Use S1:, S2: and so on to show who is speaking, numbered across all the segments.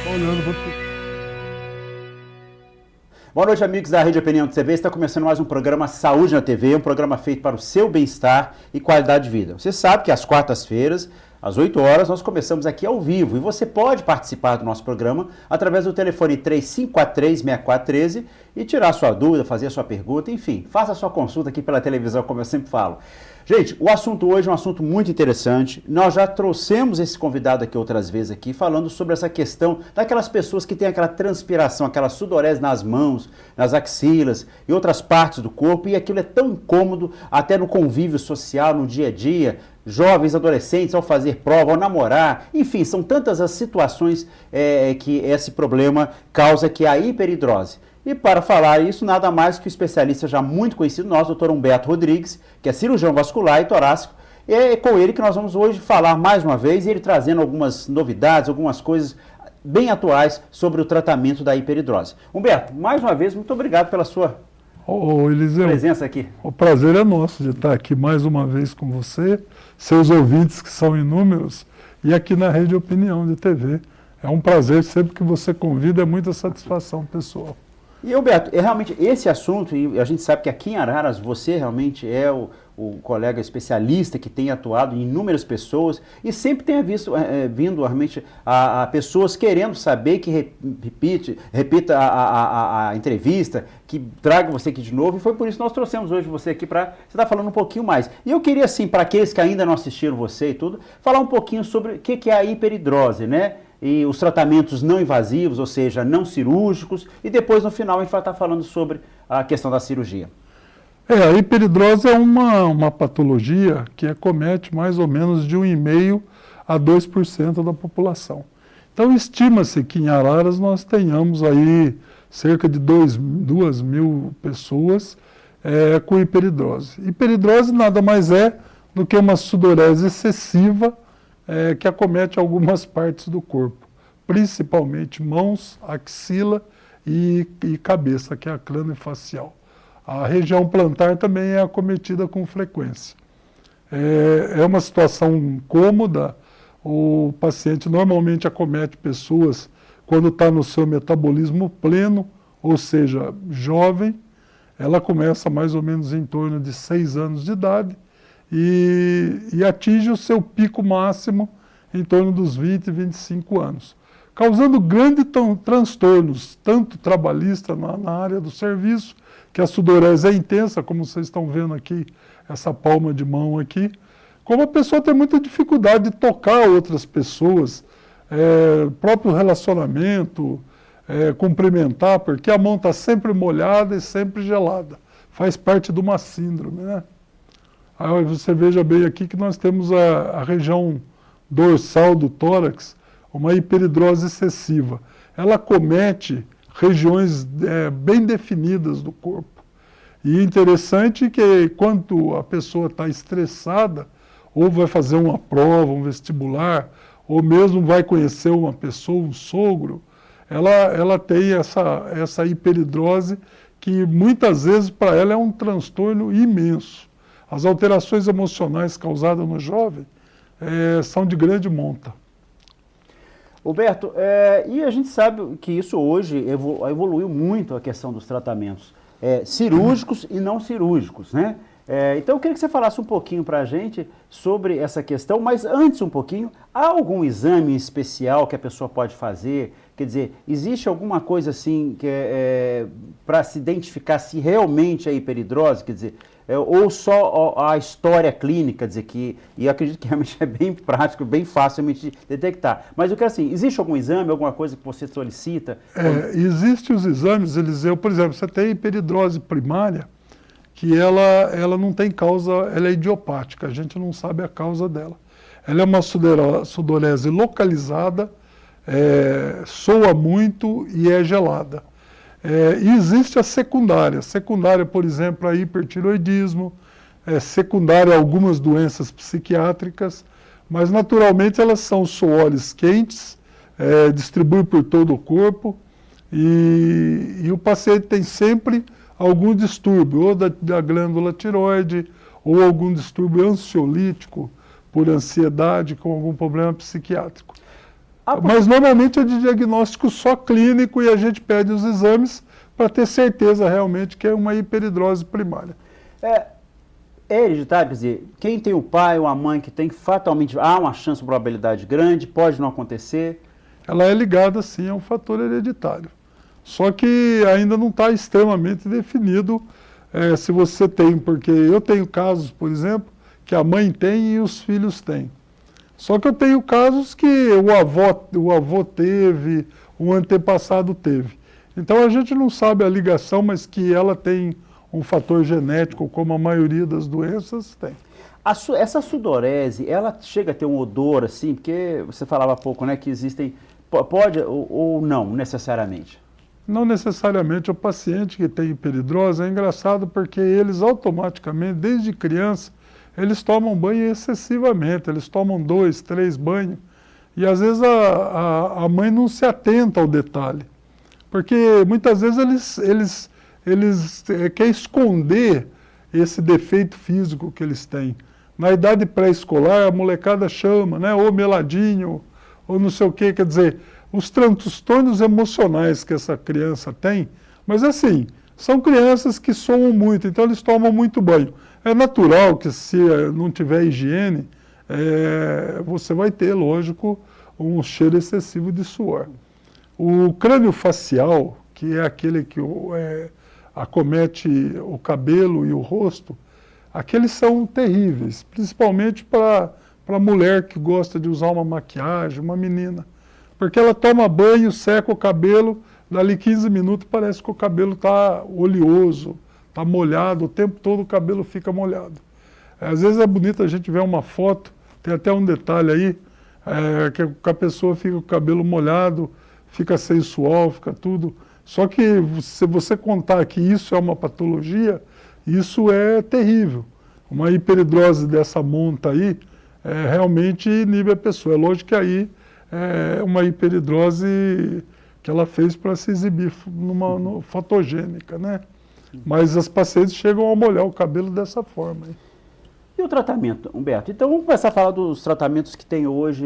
S1: olhando para tudo.
S2: Boa noite, amigos da Rede Opinião de TV. Está começando mais um programa Saúde na TV, um programa feito para o seu bem-estar e qualidade de vida. Você sabe que às quartas-feiras, às 8 horas, nós começamos aqui ao vivo e você pode participar do nosso programa através do telefone 3543-6413 e tirar sua dúvida, fazer a sua pergunta, enfim, faça a sua consulta aqui pela televisão, como eu sempre falo. Gente, o assunto hoje é um assunto muito interessante. Nós já trouxemos esse convidado aqui outras vezes aqui, falando sobre essa questão daquelas pessoas que têm aquela transpiração, aquela sudorese nas mãos, nas axilas e outras partes do corpo, e aquilo é tão incômodo até no convívio social, no dia a dia, jovens, adolescentes, ao fazer prova, ao namorar, enfim, são tantas as situações que esse problema causa, que é a hiperidrose. E para falar isso, nada mais que o especialista já muito conhecido nosso, Dr. Humberto Rodrigues, que é cirurgião vascular e torácico. E é com ele que nós vamos hoje falar mais uma vez, ele trazendo algumas novidades, algumas coisas bem atuais sobre o tratamento da hiperidrose. Humberto, mais uma vez, muito obrigado pela sua
S1: Eliseu,
S2: presença aqui.
S1: O prazer é nosso de estar aqui mais uma vez com você, seus ouvintes que são inúmeros, e aqui na Rede Opinião de TV. É um prazer, sempre que você convida, é muita satisfação pessoal.
S2: E, Humberto, realmente esse assunto, e a gente sabe que aqui em Araras você realmente é o colega especialista que tem atuado em inúmeras pessoas e sempre tem vindo realmente a pessoas querendo saber que repita a entrevista, que traga você aqui de novo, e foi por isso que nós trouxemos hoje você aqui para você estar falando um pouquinho mais. E eu queria, assim, para aqueles que ainda não assistiram você e tudo, falar um pouquinho sobre o que é a hiperidrose, né? E os tratamentos não invasivos, ou seja, não cirúrgicos, e depois no final a gente vai estar falando sobre a questão da cirurgia.
S1: A hiperidrose é uma patologia que acomete mais ou menos de 1,5% a 2% da população. Então estima-se que em Araras nós tenhamos aí cerca de 2 mil pessoas com hiperidrose. Hiperidrose nada mais é do que uma sudorese excessiva que acomete algumas partes do corpo, principalmente mãos, axila e cabeça, que é a craniofacial. A região plantar também é acometida com frequência. É uma situação incômoda. O paciente normalmente acomete pessoas quando está no seu metabolismo pleno, ou seja, jovem. Ela começa mais ou menos em torno de 6 anos de idade, e atinge o seu pico máximo em torno dos 20, 25 anos, causando grandes transtornos, tanto trabalhista na área do serviço, que a sudorese é intensa, como vocês estão vendo aqui, essa palma de mão aqui, como a pessoa tem muita dificuldade de tocar outras pessoas, próprio relacionamento, cumprimentar, porque a mão está sempre molhada e sempre gelada, faz parte de uma síndrome, né? Aí você veja bem aqui que nós temos a região dorsal do tórax, uma hiperidrose excessiva. Ela acomete regiões bem definidas do corpo. E é interessante que quando a pessoa está estressada, ou vai fazer uma prova, um vestibular, ou mesmo vai conhecer uma pessoa, um sogro, ela tem essa hiperidrose que muitas vezes para ela é um transtorno imenso. As alterações emocionais causadas no jovem são de grande monta.
S2: Roberto, e a gente sabe que isso hoje evoluiu muito, a questão dos tratamentos cirúrgicos e não cirúrgicos, né? Então eu queria que você falasse um pouquinho para a gente sobre essa questão, mas antes um pouquinho, há algum exame especial que a pessoa pode fazer? Quer dizer, existe alguma coisa assim que para se identificar se realmente é hiperidrose, quer dizer, ou só a história clínica, dizer que, e eu acredito que realmente é bem prático, bem fácil de detectar. Mas eu quero assim, existe algum exame, alguma coisa que você solicita?
S1: Existem os exames, Eliseu, por exemplo, você tem hiperidrose primária, que ela não tem causa, ela é idiopática, a gente não sabe a causa dela. Ela é uma sudorese localizada, soa muito e é gelada. E existe a secundária. Secundária, por exemplo, a hipertiroidismo, secundária a algumas doenças psiquiátricas, mas naturalmente elas são suores quentes, distribuem por todo o corpo, e o paciente tem sempre algum distúrbio, ou da glândula tiroide, ou algum distúrbio ansiolítico, por ansiedade, com algum problema psiquiátrico. Mas normalmente é de diagnóstico só clínico e a gente pede os exames para ter certeza realmente que é uma hiperidrose primária.
S2: É hereditário, quer dizer, quem tem o pai ou a mãe que tem fatalmente, há uma chance, uma probabilidade grande, pode não acontecer?
S1: Ela é ligada sim a um fator hereditário. Só que ainda não está extremamente definido se você tem, porque eu tenho casos, por exemplo, que a mãe tem e os filhos têm. Só que eu tenho casos que o avô teve, o antepassado teve. Então a gente não sabe a ligação, mas que ela tem um fator genético, como a maioria das doenças tem.
S2: Essa sudorese, ela chega a ter um odor assim, porque você falava há pouco, né, que existem, pode ou não necessariamente?
S1: Não necessariamente o paciente que tem hiperidrose, é engraçado porque eles automaticamente, desde criança, eles tomam banho excessivamente, eles tomam 2, 3 banhos, e às vezes a mãe não se atenta ao detalhe, porque muitas vezes eles querem esconder esse defeito físico que eles têm. Na idade pré-escolar, a molecada chama, né, ou meladinho, ou não sei o quê, quer dizer, os transtornos emocionais que essa criança tem, mas assim, são crianças que soam muito, então eles tomam muito banho. É natural que se não tiver higiene, você vai ter, lógico, um cheiro excessivo de suor. O crânio facial, que é aquele que acomete o cabelo e o rosto, aqueles são terríveis, principalmente para a mulher que gosta de usar uma maquiagem, uma menina. Porque ela toma banho, seca o cabelo, dali 15 minutos parece que o cabelo está oleoso, está molhado, o tempo todo o cabelo fica molhado. Às vezes é bonito a gente ver uma foto, tem até um detalhe aí, que a pessoa fica com o cabelo molhado, fica sensual, fica tudo. Só que se você contar que isso é uma patologia, isso é terrível. Uma hiperidrose dessa monta aí realmente inibe a pessoa. É lógico que aí é uma hiperidrose que ela fez para se exibir numa fotogênica, né? Mas as pacientes chegam a molhar o cabelo dessa forma. Hein?
S2: E o tratamento, Humberto? Então vamos começar a falar dos tratamentos que tem hoje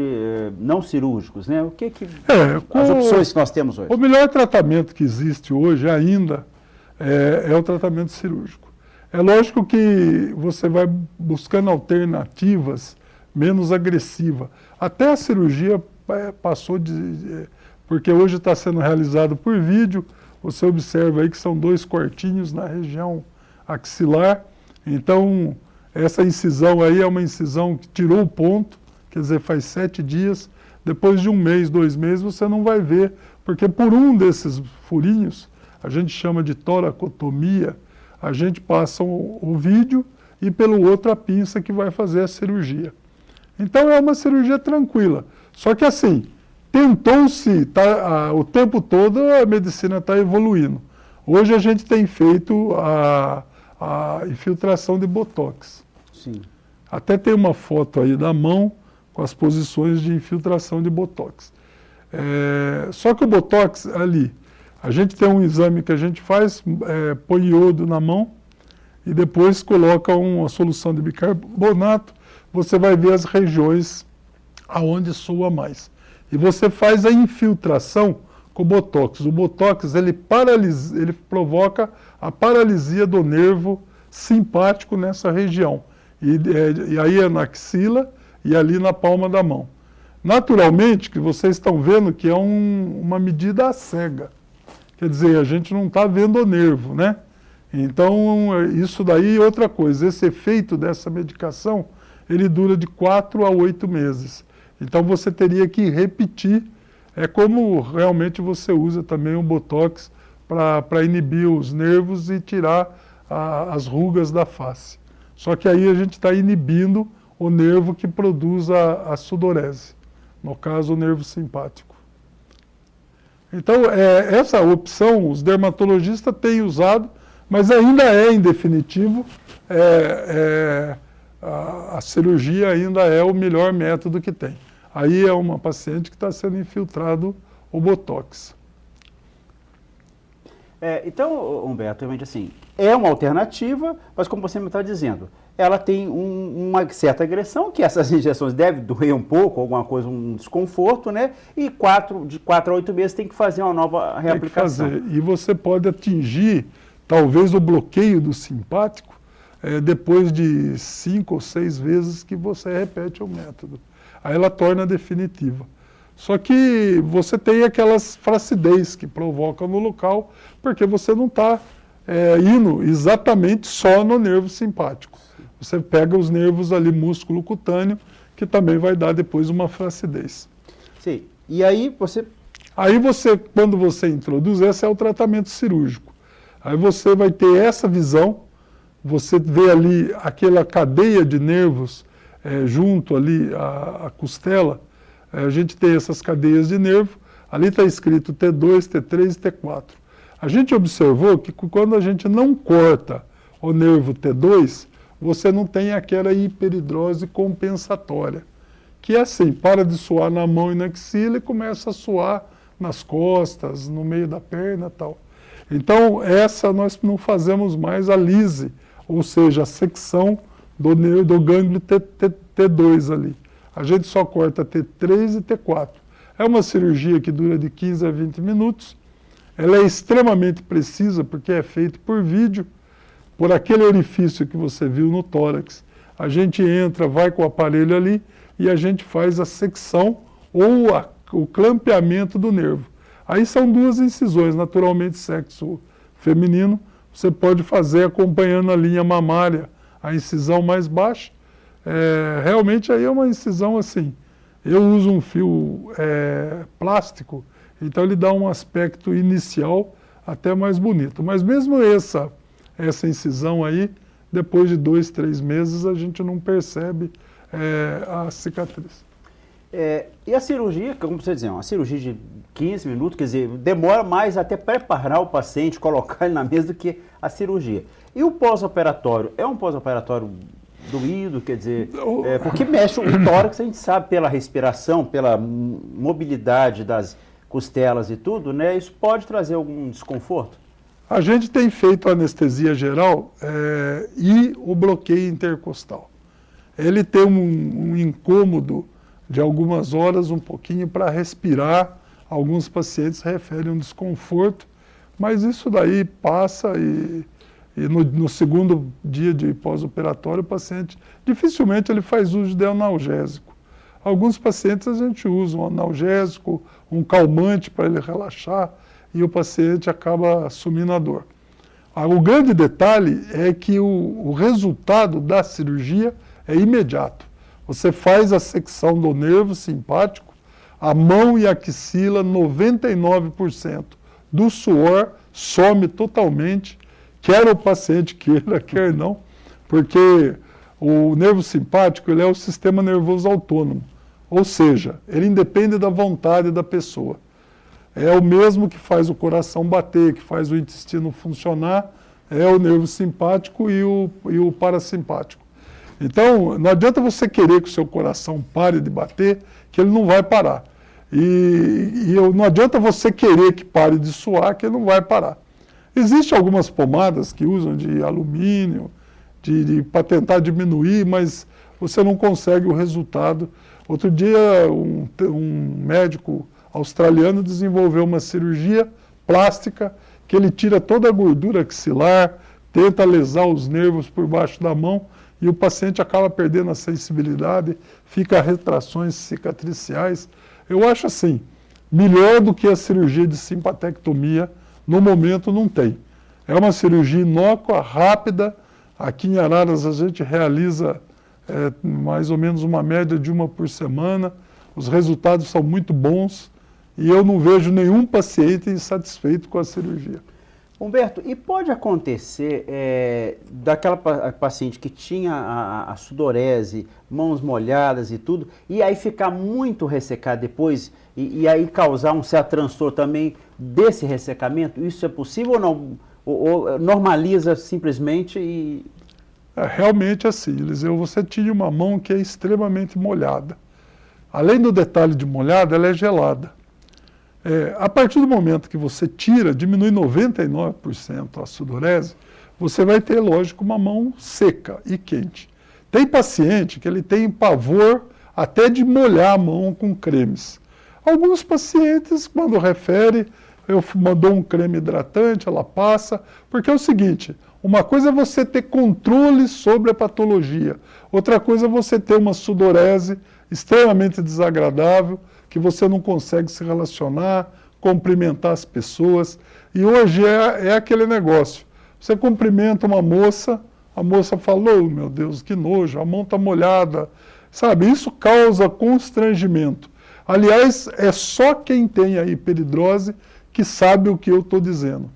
S2: não cirúrgicos, né? As opções que nós temos hoje?
S1: O melhor tratamento que existe hoje ainda é o tratamento cirúrgico. É lógico que você vai buscando alternativas menos agressivas. Até a cirurgia passou porque hoje está sendo realizado por vídeo, você observa aí que são 2 cortinhos na região axilar, então essa incisão aí é uma incisão que tirou o ponto, quer dizer, faz 7 dias, depois de 1 mês, 2 meses você não vai ver, porque por um desses furinhos, a gente chama de toracotomia, a gente passa o vídeo e pelo outro a pinça que vai fazer a cirurgia. Então é uma cirurgia tranquila. Só que assim, tentou-se, o tempo todo a medicina está evoluindo. Hoje a gente tem feito a infiltração de botox.
S2: Sim.
S1: Até tem uma foto aí da mão com as posições de infiltração de botox. Só que o botox ali, a gente tem um exame que a gente faz, põe iodo na mão e depois coloca uma solução de bicarbonato, você vai ver as regiões aonde soa mais. E você faz a infiltração com o botox. O botox ele provoca a paralisia do nervo simpático nessa região. E aí é na axila e ali na palma da mão. Naturalmente, que vocês estão vendo que é uma medida cega. Quer dizer, a gente não está vendo o nervo, né? Então, isso daí é outra coisa. Esse efeito dessa medicação, ele dura de 4 a 8 meses. Então, você teria que repetir. É como realmente você usa também o botox para inibir os nervos e tirar as rugas da face. Só que aí a gente está inibindo o nervo que produz a sudorese. No caso, o nervo simpático. Então, essa opção os dermatologistas têm usado, mas ainda em definitivo, a cirurgia ainda é o melhor método que tem. Aí é uma paciente que está sendo infiltrado o botox.
S2: Então, Humberto, realmente assim, é uma alternativa, mas como você me está dizendo, ela tem uma certa agressão, que essas injeções devem doer um pouco, alguma coisa, um desconforto, né? E de 4 a 8 meses tem que fazer uma nova reaplicação.
S1: Tem que fazer. E você pode atingir, talvez, o bloqueio do simpático depois de 5 ou 6 vezes que você repete o método. Aí ela torna definitiva. Só que você tem aquelas flacidez que provocam no local, porque você não está indo exatamente só no nervo simpático. Você pega os nervos ali, músculo cutâneo, que também vai dar depois uma flacidez.
S2: Sim. E aí você...
S1: Aí você, quando você introduz, esse é o tratamento cirúrgico. Aí você vai ter essa visão, você vê ali aquela cadeia de nervos junto ali à costela, a gente tem essas cadeias de nervo, ali está escrito T2, T3 e T4. A gente observou que quando a gente não corta o nervo T2, você não tem aquela hiperidrose compensatória, que é assim, para de suar na mão e na axila e começa a suar nas costas, no meio da perna e tal. Então, essa nós não fazemos mais a lise, ou seja, a secção do gânglio T2 ali. A gente só corta T3 e T4. É uma cirurgia que dura de 15 a 20 minutos. Ela é extremamente precisa porque é feita por vídeo, por aquele orifício que você viu no tórax. A gente entra, vai com o aparelho ali e a gente faz a secção ou o clampeamento do nervo. Aí são 2 incisões, naturalmente sexo feminino. Você pode fazer acompanhando a linha mamária, a incisão mais baixa. Realmente aí é uma incisão assim. Eu uso um fio plástico, então ele dá um aspecto inicial até mais bonito. Mas mesmo essa incisão aí, depois de 2, 3 meses, a gente não percebe a cicatriz.
S2: E a cirurgia, como você dizia, uma cirurgia de 15 minutos, quer dizer, demora mais até preparar o paciente, colocar ele na mesa do que a cirurgia. E o pós-operatório? É um pós-operatório doído, quer dizer, porque mexe o tórax, a gente sabe, pela respiração, pela mobilidade das costelas e tudo, né? Isso pode trazer algum desconforto?
S1: A gente tem feito anestesia geral e o bloqueio intercostal. Ele tem um incômodo de algumas horas, um pouquinho para respirar. Alguns pacientes referem um desconforto, mas isso daí passa e no segundo dia de pós-operatório o paciente, dificilmente ele faz uso de analgésico. Alguns pacientes a gente usa um analgésico, um calmante para ele relaxar e o paciente acaba assumindo a dor. O grande detalhe é que o resultado da cirurgia é imediato. Você faz a secção do nervo simpático, a mão e a axila, 99% do suor some totalmente, quer o paciente queira, quer não, porque o nervo simpático ele é o sistema nervoso autônomo, ou seja, ele independe da vontade da pessoa. É o mesmo que faz o coração bater, que faz o intestino funcionar, é o nervo simpático e o parasimpático. Então, não adianta você querer que o seu coração pare de bater, que ele não vai parar. E não adianta você querer que pare de suar, que ele não vai parar. Existem algumas pomadas que usam de alumínio, para tentar diminuir, mas você não consegue o resultado. Outro dia, um médico australiano desenvolveu uma cirurgia plástica que ele tira toda a gordura axilar, tenta lesar os nervos por baixo da mão e o paciente acaba perdendo a sensibilidade, fica retrações cicatriciais. Eu acho assim, melhor do que a cirurgia de simpatectomia, no momento não tem. É uma cirurgia inócua, rápida. Aqui em Araras a gente realiza mais ou menos uma média de 1 por semana. Os resultados são muito bons e eu não vejo nenhum paciente insatisfeito com a cirurgia.
S2: Humberto, e pode acontecer daquela paciente que tinha a sudorese, mãos molhadas e tudo, e aí ficar muito ressecada depois e aí causar um certo transtorno também desse ressecamento? Isso é possível ou não? Ou normaliza simplesmente e...
S1: Realmente assim, Eliseu, você tinha uma mão que é extremamente molhada. Além do detalhe de molhada, ela é gelada. A partir do momento que você tira, diminui 99% a sudorese, você vai ter, lógico, uma mão seca e quente. Tem paciente que ele tem pavor até de molhar a mão com cremes. Alguns pacientes, quando refere, eu mandou um creme hidratante, ela passa, porque é o seguinte, uma coisa é você ter controle sobre a patologia, outra coisa é você ter uma sudorese extremamente desagradável, que você não consegue se relacionar, cumprimentar as pessoas, e hoje é aquele negócio, você cumprimenta uma moça, a moça falou, meu Deus, que nojo, a mão está molhada, sabe, isso causa constrangimento. Aliás, é só quem tem a hiperidrose que sabe o que eu estou dizendo.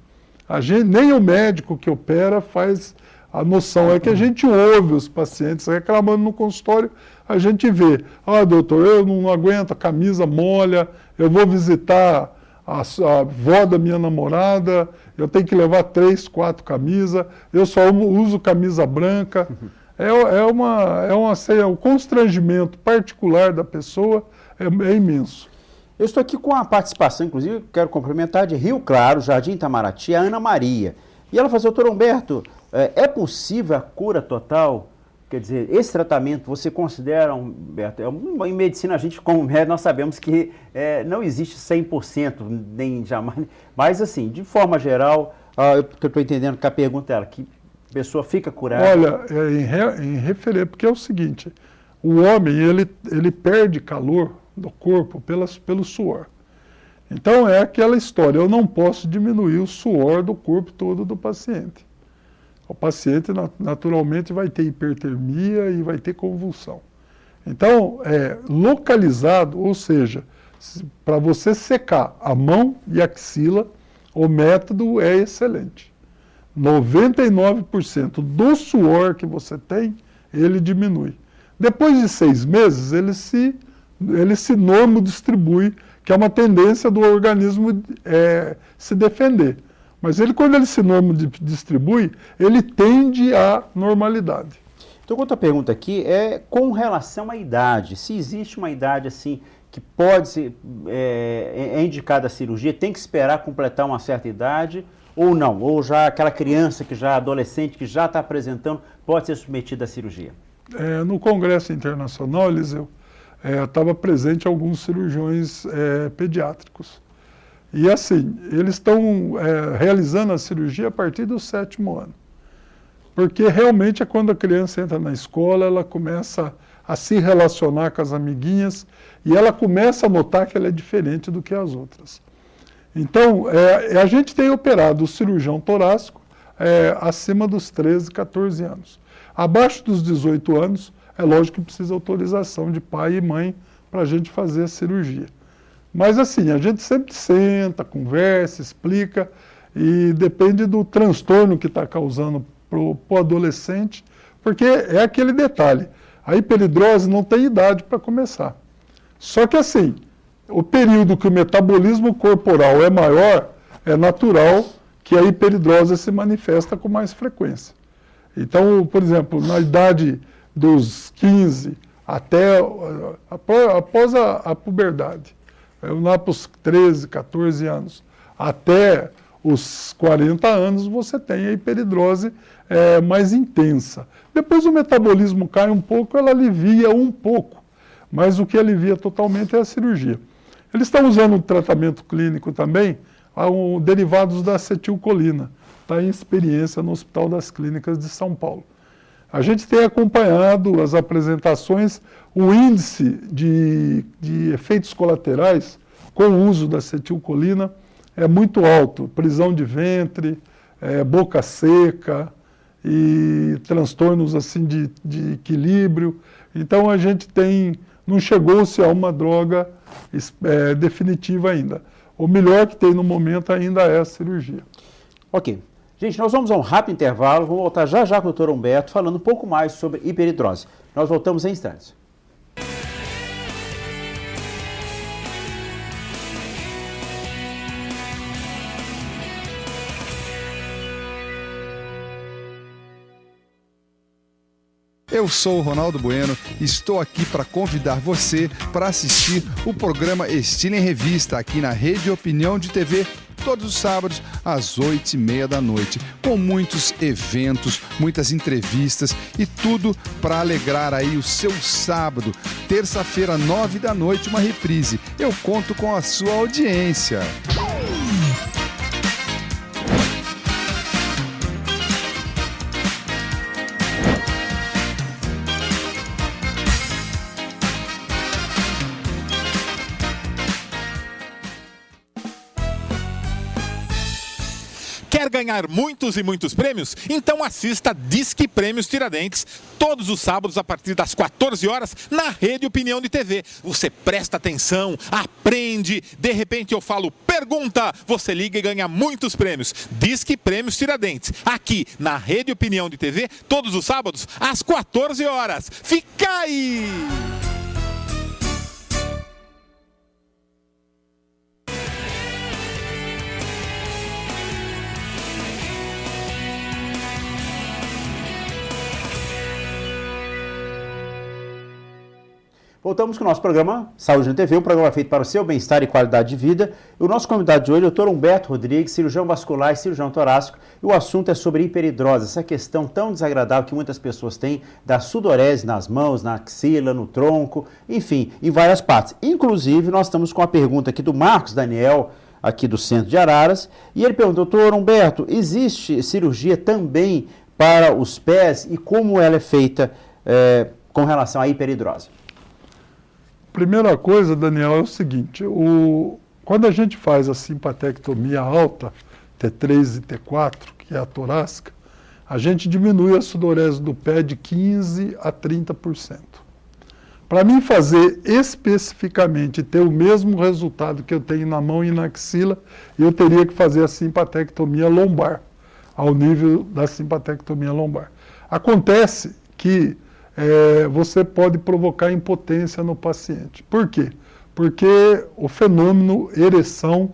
S1: Nem o médico que opera faz a noção. É que a gente ouve os pacientes reclamando no consultório, a gente vê, doutor, eu não aguento, a camisa molha, eu vou visitar a avó da minha namorada, eu tenho que levar 3, 4 camisas, eu só uso camisa branca. O constrangimento particular da pessoa é imenso.
S2: Eu estou aqui com a participação, inclusive, quero cumprimentar de Rio Claro, Jardim Itamaraty, a Ana Maria. E ela falou, doutor Humberto, é possível a cura total? Quer dizer, esse tratamento você considera, Humberto, em medicina a gente, como médico, nós sabemos que não existe 100%, nem jamais, mas assim, de forma geral, eu estou entendendo que a pergunta é que a pessoa fica curada.
S1: Olha, em referir, porque é o seguinte, o homem, ele perde calor do corpo pelo suor. Então é aquela história, eu não posso diminuir o suor do corpo todo do paciente. O paciente naturalmente vai ter hipertermia e vai ter convulsão. Então, localizado, ou seja, para você secar a mão e a axila, o método é excelente. 99% do suor que você tem, ele diminui. Depois de 6 meses, ele se normodistribui, que é uma tendência do organismo se defender. Mas quando ele se normodistribui, ele tende à normalidade.
S2: Então, outra pergunta aqui é com relação à idade. Se existe uma idade assim que pode ser indicada a cirurgia, tem que esperar completar uma certa idade ou não? Ou já aquela criança que já adolescente, que já está apresentando, pode ser submetida à cirurgia?
S1: No Congresso Internacional, Eliseu, estava presente alguns cirurgiões pediátricos. E assim, eles estão realizando a cirurgia a partir do 7º ano. Porque realmente é quando a criança entra na escola, ela começa a se relacionar com as amiguinhas e ela começa a notar que ela é diferente do que as outras. Então, a gente tem operado o cirurgião torácico acima dos 13, 14 anos. Abaixo dos 18 anos, é lógico que precisa autorização de pai e mãe para a gente fazer a cirurgia. Mas assim, a gente sempre senta, conversa, explica, e depende do transtorno que está causando para o adolescente, porque é aquele detalhe, a hiperidrose não tem idade para começar. Só que assim, o período que o metabolismo corporal é maior, é natural que a hiperidrose se manifesta com mais frequência. Então, por exemplo, na idade dos 15 até após a puberdade, lá para os 13, 14 anos, até os 40 anos, você tem a hiperidrose mais intensa. Depois o metabolismo cai um pouco, ela alivia um pouco, mas o que alivia totalmente é a cirurgia. Eles estão usando um tratamento clínico também, derivados da acetilcolina, está em experiência no Hospital das Clínicas de São Paulo. A gente tem acompanhado as apresentações, o índice de efeitos colaterais com o uso da acetilcolina é muito alto, prisão de ventre, boca seca e transtornos assim de equilíbrio. Então a gente não chegou-se a uma droga definitiva ainda. O melhor que tem no momento ainda é a cirurgia.
S2: Ok. Gente, nós vamos a um rápido intervalo, vamos voltar já com o doutor Humberto falando um pouco mais sobre hiperidrose. Nós voltamos em instantes.
S3: Eu sou o Ronaldo Bueno e estou aqui para convidar você para assistir o programa Estilo em Revista aqui na Rede Opinião de TV, todos os sábados, às 8h30 da noite, com muitos eventos, muitas entrevistas e tudo para alegrar aí o seu sábado. Terça-feira, 9 da noite, uma reprise. Eu conto com a sua audiência.
S4: Quer ganhar muitos e muitos prêmios? Então assista Disque Prêmios Tiradentes todos os sábados a partir das 14 horas na Rede Opinião de TV. Você presta atenção, aprende, de repente eu falo pergunta, você liga e ganha muitos prêmios. Disque Prêmios Tiradentes, aqui na Rede Opinião de TV todos os sábados às 14 horas. Fica aí!
S2: Voltamos com o nosso programa Saúde na TV, um programa feito para o seu bem-estar e qualidade de vida. E o nosso convidado de hoje é o Dr. Humberto Rodrigues, cirurgião vascular e cirurgião torácico. E o assunto é sobre hiperidrose, essa questão tão desagradável que muitas pessoas têm da sudorese nas mãos, na axila, no tronco, enfim, em várias partes. Inclusive, nós estamos com a pergunta aqui do Marcos Daniel, aqui do centro de Araras. E ele perguntou, doutor Humberto, existe cirurgia também para os pés e como ela é feita com relação à hiperidrose?
S1: Primeira coisa, Daniel, é o seguinte, quando a gente faz a simpatectomia alta, T3 e T4, que é a torácica, a gente diminui a sudorese do pé de 15% a 30%. Para mim fazer especificamente ter o mesmo resultado que eu tenho na mão e na axila, eu teria que fazer a simpatectomia lombar, ao nível da simpatectomia lombar. Acontece que você pode provocar impotência no paciente. Por quê? Porque o fenômeno ereção,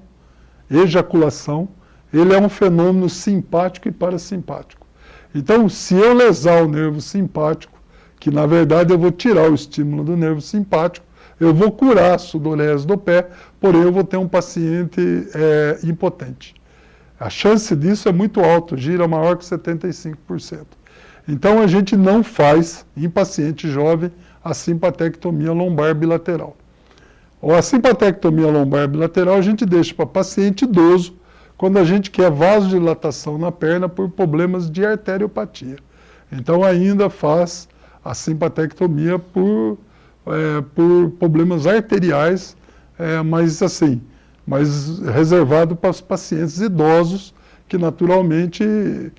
S1: ejaculação, ele é um fenômeno simpático e parasimpático. Então, se eu lesar o nervo simpático, que na verdade eu vou tirar o estímulo do nervo simpático, eu vou curar a sudorese do pé, porém eu vou ter um paciente impotente. A chance disso é muito alta, gira maior que 75%. Então, a gente não faz, em paciente jovem, a simpatectomia lombar bilateral. Ou a simpatectomia lombar bilateral a gente deixa para paciente idoso, quando a gente quer vasodilatação na perna por problemas de arteriopatia. Então, ainda faz a simpatectomia por problemas arteriais, mas reservado para os pacientes idosos, que naturalmente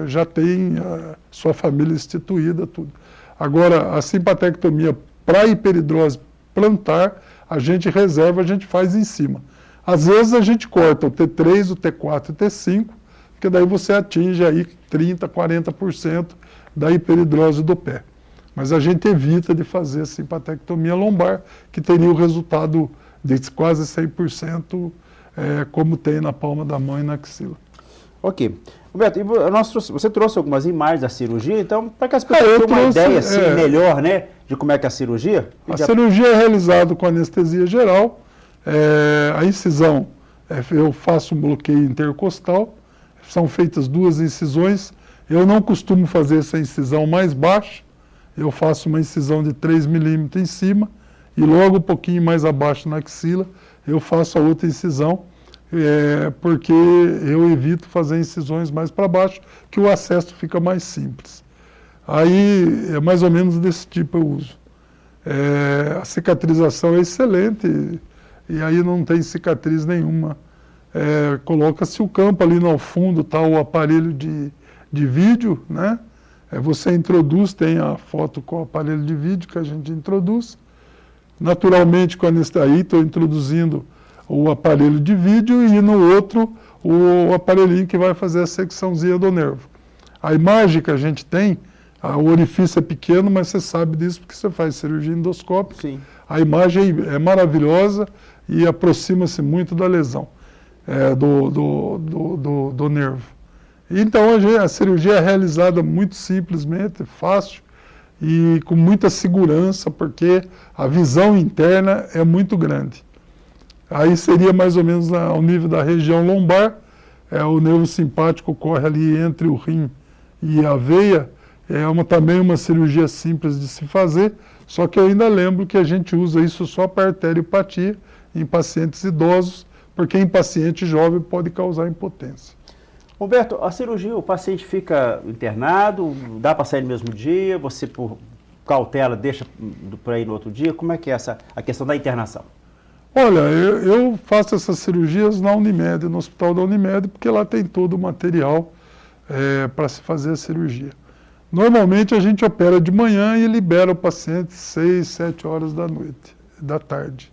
S1: já tem a sua família instituída, tudo. Agora, a simpatectomia para hiperidrose plantar, a gente reserva, a gente faz em cima. Às vezes a gente corta o T3, o T4 e o T5, porque daí você atinge aí 30%, 40% da hiperidrose do pé. Mas a gente evita de fazer a simpatectomia lombar, que teria o resultado de quase 100%, como tem na palma da mão e na axila.
S2: Ok. Roberto, você trouxe algumas imagens da cirurgia, então, para que as pessoas tenham uma ideia assim, melhor, né, de como é que é a cirurgia?
S1: A cirurgia é realizada com anestesia geral, a incisão, eu faço um bloqueio intercostal, são feitas 2 incisões, eu não costumo fazer essa incisão mais baixa, eu faço uma incisão de 3 milímetros em cima, e logo um pouquinho mais abaixo na axila, eu faço a outra incisão, porque eu evito fazer incisões mais para baixo, que o acesso fica mais simples. Aí, é mais ou menos desse tipo eu uso. A cicatrização é excelente, e aí não tem cicatriz nenhuma. Coloca-se o campo ali no fundo, está o aparelho de vídeo, né? Você introduz, tem a foto com o aparelho de vídeo que a gente introduz. Naturalmente, aí estou introduzindo o aparelho de vídeo e no outro o aparelhinho que vai fazer a secçãozinha do nervo. A imagem que a gente tem, o orifício é pequeno, mas você sabe disso porque você faz cirurgia endoscópica.
S2: Sim.
S1: A imagem é maravilhosa e aproxima-se muito da lesão do nervo. Então a cirurgia é realizada muito simplesmente, fácil e com muita segurança, porque a visão interna é muito grande. Aí seria mais ou menos ao nível da região lombar, o nervo simpático corre ali entre o rim e a veia, também uma cirurgia simples de se fazer, só que eu ainda lembro que a gente usa isso só para arteriopatia em pacientes idosos, porque em paciente jovem pode causar impotência.
S2: Humberto, a cirurgia, o paciente fica internado, dá para sair no mesmo dia, você por cautela deixa para ir no outro dia, como é que é a questão da internação?
S1: Olha, eu faço essas cirurgias na Unimed, no hospital da Unimed, porque lá tem todo o material para se fazer a cirurgia. Normalmente a gente opera de manhã e libera o paciente 6, 7 horas da tarde.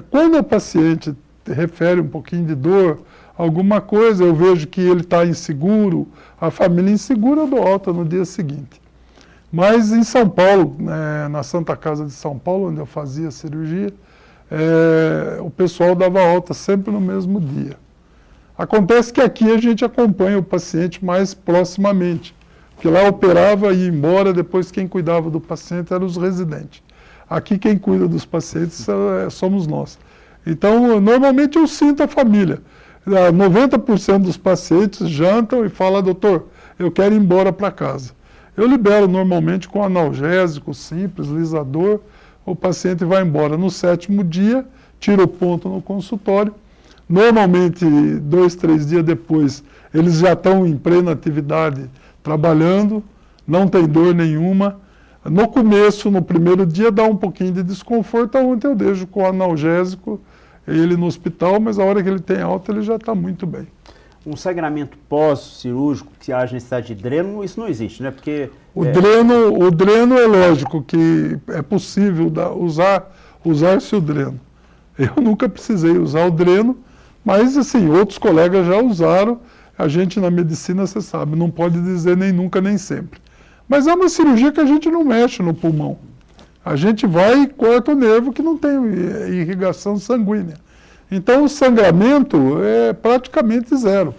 S1: Quando o paciente refere um pouquinho de dor, alguma coisa, eu vejo que ele está inseguro, a família insegura, eu dou alta no dia seguinte. Mas em São Paulo, na Santa Casa de São Paulo, onde eu fazia a cirurgia, o pessoal dava alta sempre no mesmo dia. Acontece que aqui a gente acompanha o paciente mais proximamente, porque lá operava e ia embora, depois quem cuidava do paciente eram os residentes. Aqui quem cuida dos pacientes somos nós. Então, normalmente eu sinto a família. 90% dos pacientes jantam e falam, doutor, eu quero ir embora para casa. Eu libero normalmente com analgésico simples, lisador, o paciente vai embora. No 7º dia, tira o ponto no consultório. Normalmente, 2, 3 dias depois, eles já estão em plena atividade, trabalhando, não tem dor nenhuma. No começo, no primeiro dia, dá um pouquinho de desconforto, onde eu deixo com o analgésico ele no hospital, mas a hora que ele tem alta, ele já está muito bem.
S2: Um sangramento pós-cirúrgico, que haja necessidade de dreno, isso não existe, né? Porque
S1: o dreno é lógico que é possível usar-se o dreno. Eu nunca precisei usar o dreno, mas assim, outros colegas já usaram. A gente na medicina, você sabe, não pode dizer nem nunca, nem sempre. Mas é uma cirurgia que a gente não mexe no pulmão. A gente vai e corta o nervo que não tem irrigação sanguínea. Então o sangramento é praticamente zero.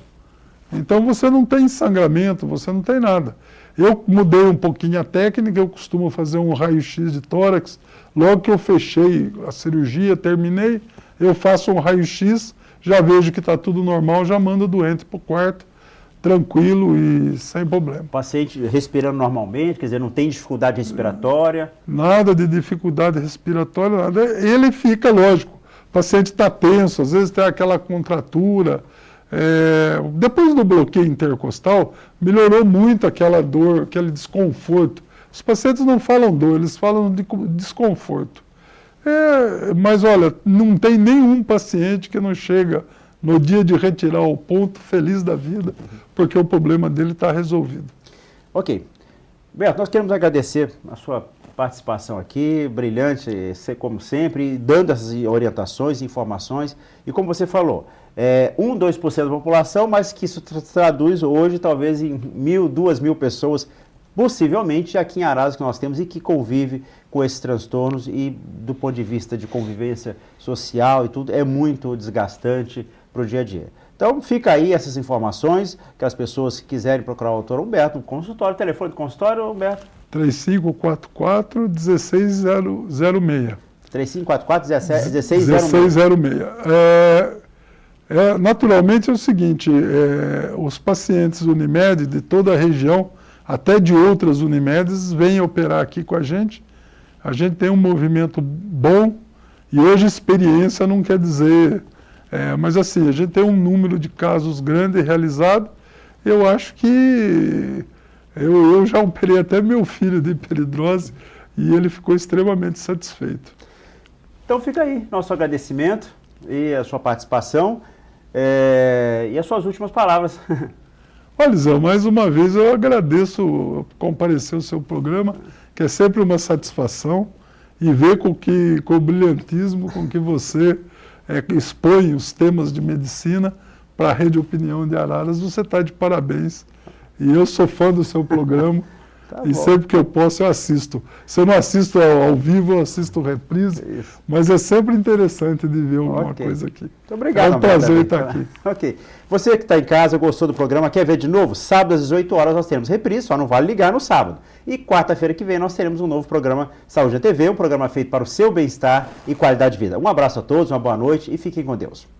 S1: Então você não tem sangramento, você não tem nada. Eu mudei um pouquinho a técnica, eu costumo fazer um raio-x de tórax. Logo que eu fechei a cirurgia, terminei, eu faço um raio-x, já vejo que está tudo normal, já mando o doente para o quarto, tranquilo e sem problema.
S2: O paciente respirando normalmente, quer dizer, não tem dificuldade respiratória?
S1: Nada de dificuldade respiratória, nada. Ele fica, lógico, o paciente está tenso, às vezes tem aquela contratura. Depois do bloqueio intercostal, melhorou muito aquela dor, aquele desconforto. Os pacientes não falam dor, eles falam de desconforto. Mas olha, não tem nenhum paciente que não chega no dia de retirar o ponto feliz da vida, porque o problema dele está resolvido.
S2: Ok. Humberto, nós queremos agradecer a sua participação aqui, brilhante, como sempre, dando essas orientações, informações, e como você falou, 2% da população, mas que isso traduz hoje talvez em 1.000, 2.000 pessoas, possivelmente aqui em Araras que nós temos e que convive com esses transtornos e do ponto de vista de convivência social e tudo, é muito desgastante para o dia a dia. Então fica aí essas informações, que as pessoas que quiserem procurar o Dr. Humberto no consultório, telefone do consultório, Humberto?
S1: 3544-1606.
S2: 3544-1606.
S1: Naturalmente é o seguinte, os pacientes Unimed de toda a região, até de outras Unimedes, vêm operar aqui com a gente tem um movimento bom, e hoje experiência não quer dizer, mas assim, a gente tem um número de casos grande realizado. Eu acho que eu já operei até meu filho de hiperidrose e ele ficou extremamente satisfeito.
S2: Então fica aí nosso agradecimento e a sua participação e as suas últimas palavras.
S1: Olha, Zé, mais uma vez eu agradeço comparecer ao seu programa, que é sempre uma satisfação, e ver com o brilhantismo com que você expõe os temas de medicina para a Rede Opinião de Araras. Você está de parabéns. E eu sou fã do seu programa
S2: Tá
S1: e
S2: bom.
S1: sempre que eu posso eu assisto. Se eu não assisto ao vivo, eu assisto reprise,
S2: Isso.
S1: mas é sempre interessante de ver alguma
S2: Ok.
S1: coisa aqui.
S2: Muito obrigado.
S1: É um prazer
S2: Humberto.
S1: estar aqui.
S2: Ok. Você que está em casa, gostou do programa, quer ver de novo? Sábado às 18 horas nós teremos reprise, só não vale ligar no sábado. E quarta-feira que vem nós teremos um novo programa Saúde na TV, um programa feito para o seu bem-estar e qualidade de vida. Um abraço a todos, uma boa noite e fiquem com Deus.